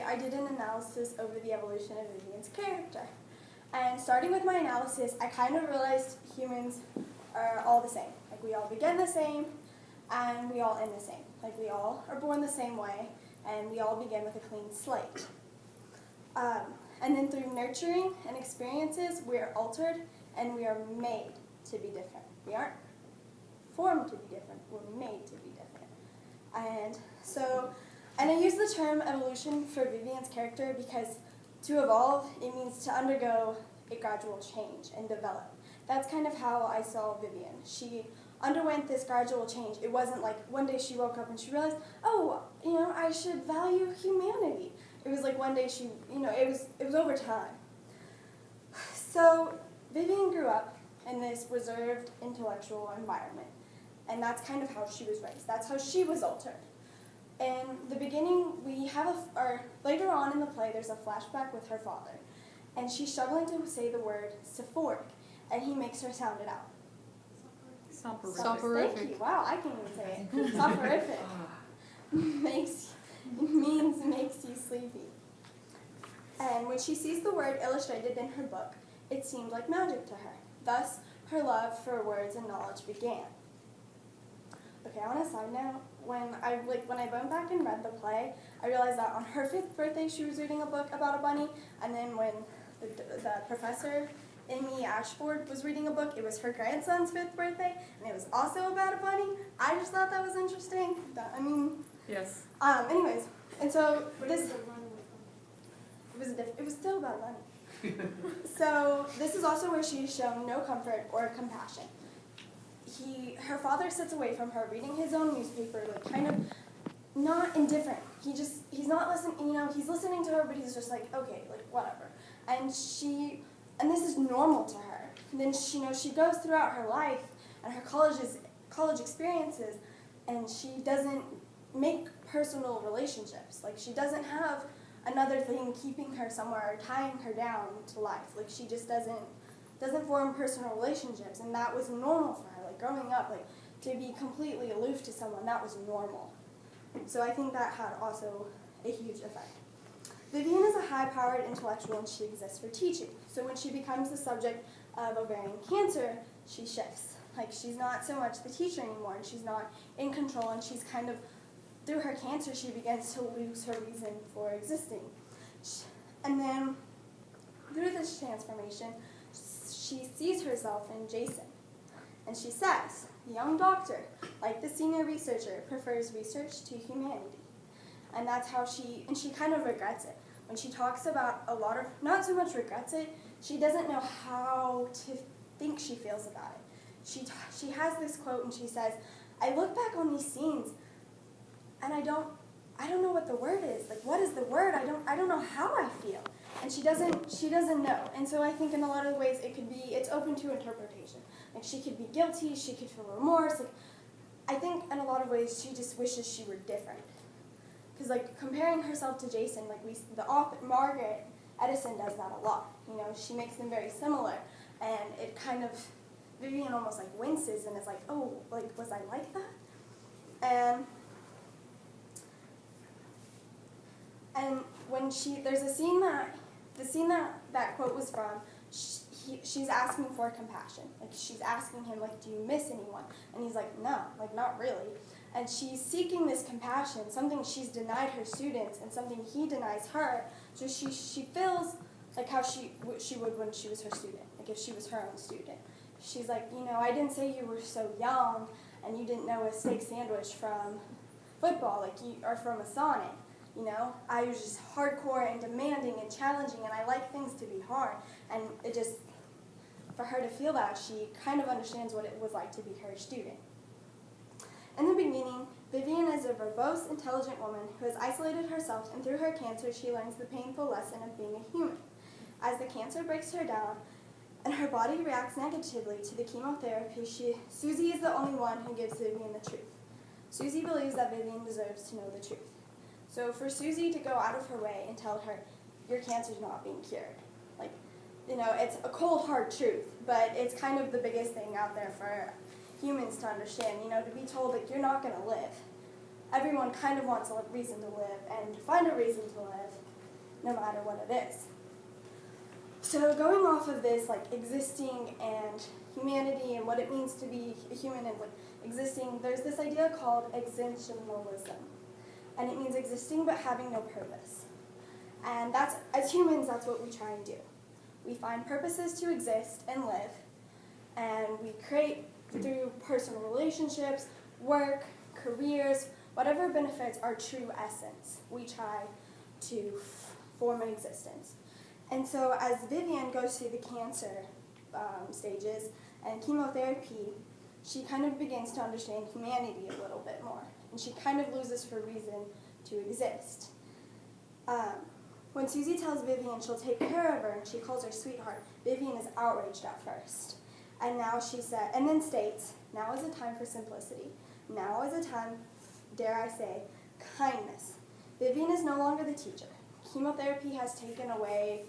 I did an analysis over the evolution of Vivian's character. And starting with my analysis, I kind of realized humans are all the same. Like, we all begin the same, and we all end the same. Like, we all are born the same way, and we all begin with a clean slate. And then through nurturing and experiences, we are altered, and we are made to be different. We aren't formed to be different, we're made to be different. And I use the term evolution for Vivian's character because to evolve, it means to undergo a gradual change and develop. That's kind of how I saw Vivian. She underwent this gradual change. It wasn't like one day she woke up and she realized, oh, I should value humanity. It was like one day she, it was over time. So Vivian grew up in this reserved intellectual environment, and that's kind of how she was raised. That's how she was altered. In the beginning, later on in the play, there's a flashback with her father, and she's struggling to say the word soporific, and he makes her sound it out. Soporific. Thank you. Wow, I can't even say it. Soporific makes you sleepy. And when she sees the word illustrated in her book, it seemed like magic to her. Thus, her love for words and knowledge began. Okay, on a side note, when I went back and read the play, I realized that on her 5th birthday she was reading a book about a bunny, and then when the professor, Amy Ashford, was reading a book, it was her grandson's 5th birthday, and it was also about a bunny. I just thought that was interesting. Yes. Anyways, and so this, it was still about a bunny. So this is also where she's shown no comfort or compassion. Her father sits away from her, reading his own newspaper, like kind of not indifferent. He's not listening, he's listening to her, but he's just like, okay, like whatever. And this is normal to her. And then she goes throughout her life and her college experiences, and she doesn't make personal relationships. Like, she doesn't have another thing keeping her somewhere or tying her down to life. Like, she just doesn't form personal relationships, and that was normal for her. Like, growing up, like, to be completely aloof to someone, that was normal. So I think that had also a huge effect. Vivian is a high-powered intellectual, and she exists for teaching. So when she becomes the subject of ovarian cancer, she shifts. Like, she's not so much the teacher anymore, and she's not in control, and she's kind of, through her cancer, she begins to lose her reason for existing. And then, through this transformation, she sees herself in Jason. And she says, the young doctor, like the senior researcher, prefers research to humanity. And that's how she kind of regrets it. When she talks about not so much regrets it, she doesn't know how to think she feels about it. She has this quote, and she says, I look back on these scenes, and I don't know what the word is. Like, what is the word? I don't know how I feel. And she doesn't know. And so I think in a lot of ways it's open to interpretation. Like, she could be guilty, she could feel remorse. Like, I think in a lot of ways she just wishes she were different. Because, like, comparing herself to Jason, like, the author, Margaret Edson, does that a lot. She makes them very similar. And it kind of, Vivian almost, like, winces and is like, oh, like, was I like that? And when there's a scene that quote was from, she's asking for compassion. Like, she's asking him, like, do you miss anyone? And he's like, no, like, not really. And she's seeking this compassion, something she's denied her students and something he denies her. So she feels like how she would when she was her student, like if she was her own student. She's like, I didn't say you were so young and you didn't know a steak sandwich from football, or from a sonnet. I was just hardcore and demanding and challenging, and I like things to be hard. And it just, for her to feel that, she kind of understands what it was like to be her student. In the beginning, Vivian is a verbose, intelligent woman who has isolated herself, and through her cancer, she learns the painful lesson of being a human. As the cancer breaks her down, and her body reacts negatively to the chemotherapy, Susie is the only one who gives Vivian the truth. Susie believes that Vivian deserves to know the truth. So for Susie to go out of her way and tell her, your cancer's not being cured. Like, it's a cold, hard truth, but it's kind of the biggest thing out there for humans to understand, to be told that you're not going to live. Everyone kind of wants a reason to live, and to find a reason to live, no matter what it is. So going off of this, like existing and humanity and what it means to be a human and like existing, there's this idea called existentialism. And it means existing but having no purpose. And that's, as humans, that's what we try and do. We find purposes to exist and live, and we create through personal relationships, work, careers, whatever benefits our true essence. We try to form an existence. And so as Vivian goes through the cancer stages and chemotherapy, she kind of begins to understand humanity a little bit more. And she kind of loses her reason to exist. When Susie tells Vivian she'll take care of her and she calls her sweetheart, Vivian is outraged at first. And now she said, and then states, now is a time for simplicity. Now is a time, dare I say, kindness. Vivian is no longer the teacher. Chemotherapy has taken away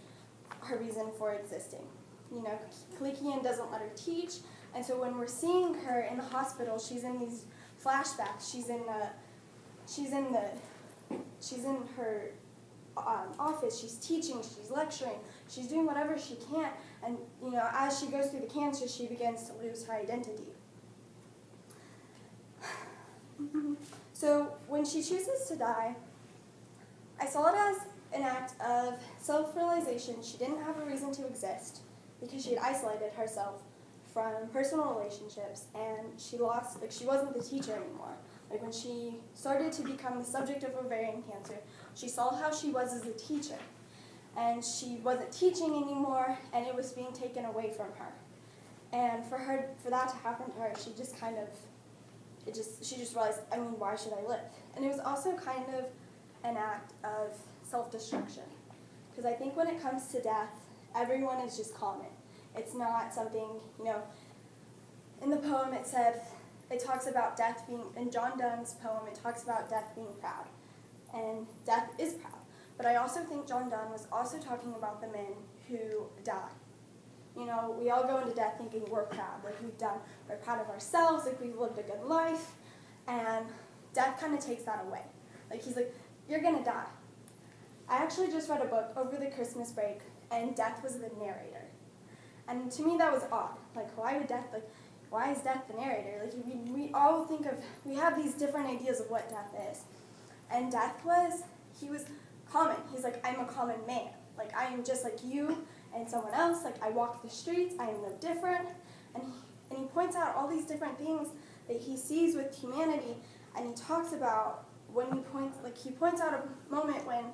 her reason for existing. You know, Kalikian doesn't let her teach, and so when we're seeing her in the hospital, she's in these flashbacks. She's in her office. She's teaching. She's lecturing. She's doing whatever she can, and you know, as she goes through the cancer, she begins to lose her identity. So when she chooses to die, I saw it as an act of self-realization. She didn't have a reason to exist because she had isolated herself from personal relationships, and she wasn't the teacher anymore. Like when she started to become the subject of ovarian cancer, she saw how she was as a teacher, and she wasn't teaching anymore, and it was being taken away from her. And for that to happen to her, she just realized, I mean, why should I live? And it was also kind of an act of self-destruction. Because I think when it comes to death, everyone is just common. It's not something, you know, in the poem it talks about death being, in John Donne's poem, it talks about death being proud. And death is proud. But I also think John Donne was also talking about the men who die. You know, we all go into death thinking we're proud, like we're proud of ourselves, like we've lived a good life, and death kind of takes that away. Like he's like, you're gonna die. I actually just read a book over the Christmas break, and death was the narrator. And to me that was odd. Like why is death the narrator? Like we all we have these different ideas of what death is. And he was common. He's like, I'm a common man. Like I am just like you and someone else. Like I walk the streets, I am no different. And he points out all these different things that he sees with humanity, and he talks about he points out a moment when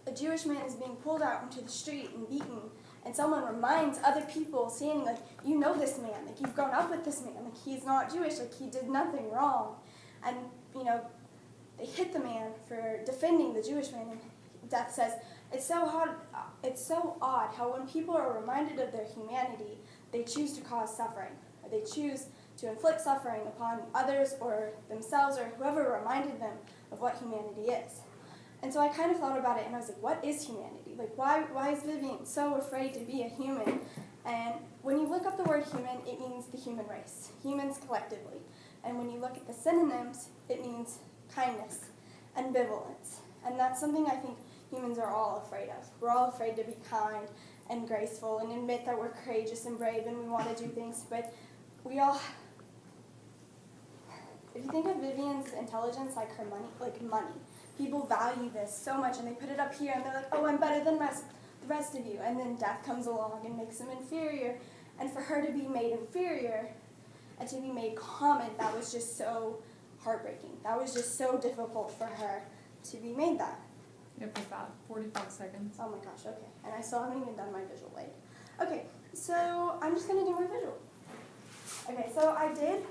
a Jewish man is being pulled out into the street and beaten, and someone reminds other people standing, like, you know this man, like you've grown up with this man, like he's not Jewish, like he did nothing wrong. And you know, they hit the man for defending the Jewish man, and Death says, it's so odd how when people are reminded of their humanity, they choose to cause suffering, or they choose to inflict suffering upon others or themselves or whoever reminded them of what humanity is. And so I kind of thought about it, and I was like, what is humanity? Like, why is Vivian so afraid to be a human? And when you look up the word human, it means the human race, humans collectively. And when you look at the synonyms, it means kindness, ambivalence. And that's something I think humans are all afraid of. We're all afraid to be kind and graceful and admit that we're courageous and brave and we want to do things, but we all... If you think of Vivian's intelligence like her money, people value this so much and they put it up here and they're like, oh, I'm better than the rest of you. And then death comes along and makes them inferior. And for her to be made inferior and to be made common, that was just so heartbreaking. That was just so difficult for her to be made that. You have about 45 seconds. Oh my gosh, okay. And I still haven't even done my visual aid. Okay, so I'm just going to do my visual. Okay, so I did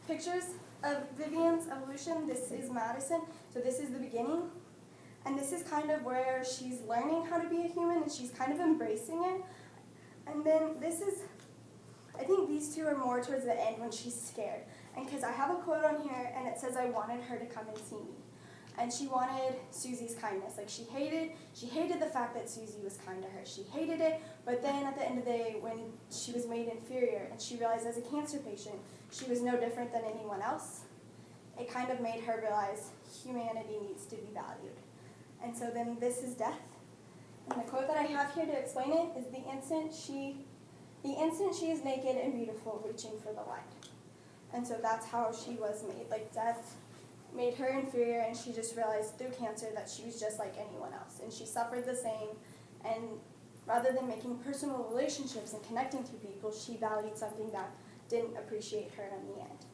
pictures of Vivian's evolution. This is Madison, so this is the beginning. And this is kind of where she's learning how to be a human and she's kind of embracing it. And then this is, I think these two are more towards the end when she's scared. And because I have a quote on here and it says, I wanted her to come and see me. And she wanted Susie's kindness. Like she hated the fact that Susie was kind to her. She hated it, but then at the end of the day, when she was made inferior and she realized as a cancer patient, she was no different than anyone else, it kind of made her realize humanity needs to be valued. And so then this is death. And the quote that I have here to explain it is the instant she is naked and beautiful, reaching for the light. And so that's how she was made. Like, death made her inferior, and she just realized through cancer that she was just like anyone else. And she suffered the same, and rather than making personal relationships and connecting to people, she valued something that didn't appreciate her in the end.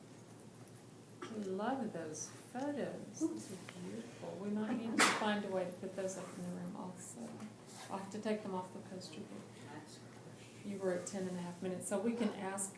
We love those photos. Those are beautiful. We might need to find a way to put those up in the room also. I'll have to take them off the poster board. You were at 10.5 minutes, so we can ask